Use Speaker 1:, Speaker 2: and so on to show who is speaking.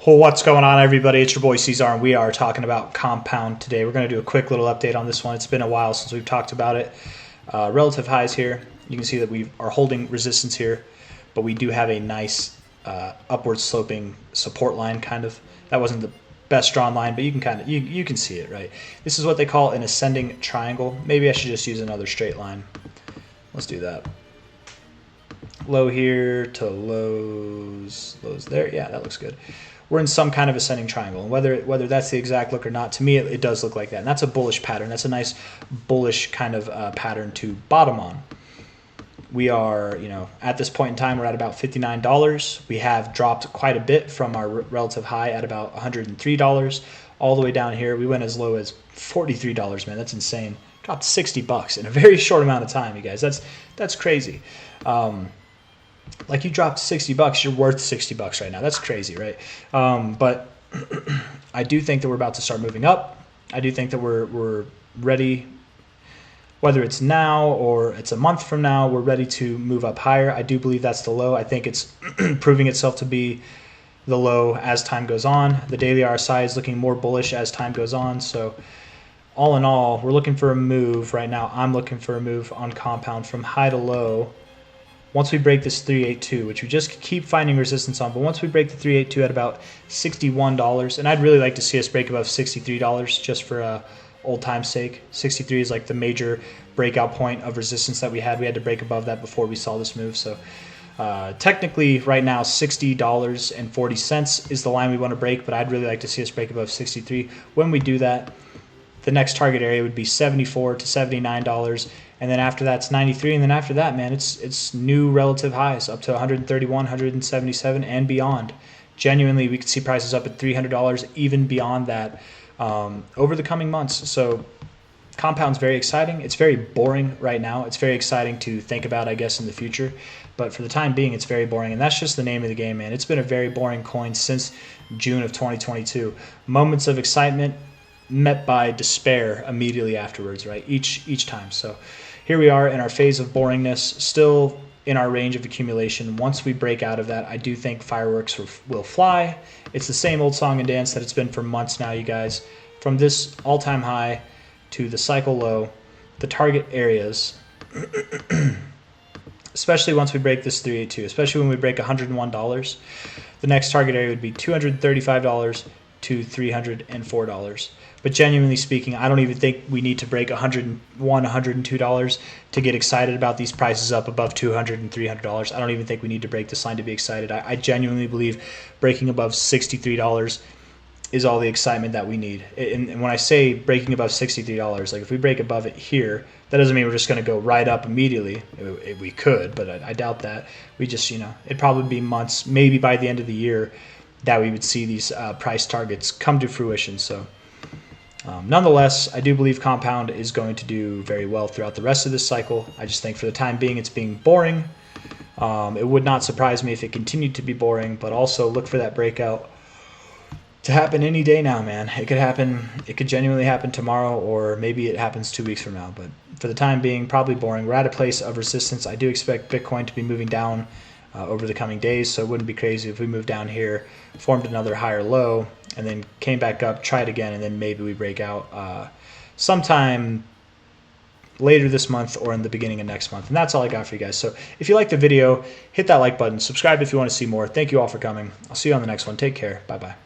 Speaker 1: Well, what's going on, everybody? It's your boy C-Zar, and we are talking about Compound today. We're going to do a quick little update on this one. It's been a while since we've talked about it. Relative highs here. You can see that we are holding resistance here, but we do have a nice upward sloping support line, kind of. That wasn't the best drawn line, but you can kind of you can see it, right? This is what they call an ascending triangle. Maybe I should just use another straight line. Let's do that. Low here to lows there. Yeah, that looks good. We're in some kind of ascending triangle, and whether that's the exact look or not, to me it does look like that, and that's a bullish pattern. That's a nice bullish kind of pattern to bottom on. We are, at this point in time, we're at about $59. We have dropped quite a bit from our relative high at about $103 all the way down here. We went as low as $43, man. That's insane. Dropped $60 in a very short amount of time, you guys. That's crazy. Like, you dropped $60, you're worth $60 right now. That's crazy, right? But I do think that we're about to start moving up. I do think that we're ready, whether it's now or it's a month from now, we're ready to move up higher. I do believe that's the low. I think it's proving itself to be the low as time goes on. The daily RSI is looking more bullish as time goes on. So all in all, we're looking for a move right now. I'm looking for a move on Compound from high to low. Once we break this 382, which we just keep finding resistance on, but once we break the 382 at about $61, and I'd really like to see us break above $63 just for old time's sake. 63 is like the major breakout point of resistance that we had. We had to break above that before we saw this move. So technically right now $60.40 is the line we want to break, but I'd really like to see us break above 63. When we do that, the next target area would be $74 to $79. And then after that's 93, and then after that, man, it's new relative highs up to 131, 177, and beyond. Genuinely, we could see prices up at $300, even beyond that, over the coming months. So Compound's very exciting. It's very boring right now. It's very exciting to think about, I guess, in the future. But for the time being, it's very boring, and that's just the name of the game, man. It's been a very boring coin since June of 2022. Moments of excitement met by despair immediately afterwards, right? Each time. So here we are in our phase of boringness, still in our range of accumulation. Once we break out of that, I do think fireworks will fly. It's the same old song and dance that it's been for months now, you guys. From this all-time high to the cycle low, the target areas, especially once we break this 382, especially when we break $101, the next target area would be $235 to $304. But genuinely speaking, I don't even think we need to break $101, $102 to get excited about these prices up above $200 and $300. I don't even think we need to break this line to be excited. I genuinely believe breaking above $63 is all the excitement that we need. And when I say breaking above $63, like if we break above it here, that doesn't mean we're just going to go right up immediately. We could, but I doubt that. We just, it'd probably be months, maybe by the end of the year, that we would see these price targets come to fruition. So nonetheless, I do believe Compound is going to do very well throughout the rest of this cycle. I just think for the time being, it's being boring. It would not surprise me if it continued to be boring, but also look for that breakout to happen any day now, man. It could happen. It could genuinely happen tomorrow, or maybe it happens 2 weeks from now. But for the time being, probably boring. We're at a place of resistance. I do expect Bitcoin to be moving down over the coming days, so it wouldn't be crazy if we moved down here, formed another higher low, and then came back up, tried again, and then maybe we break out sometime later this month or in the beginning of next month. And that's all I got for you guys. So if you like the video, hit that like button, subscribe if you want to see more. Thank you all for coming. I'll see you on the next one. Take care. Bye-bye.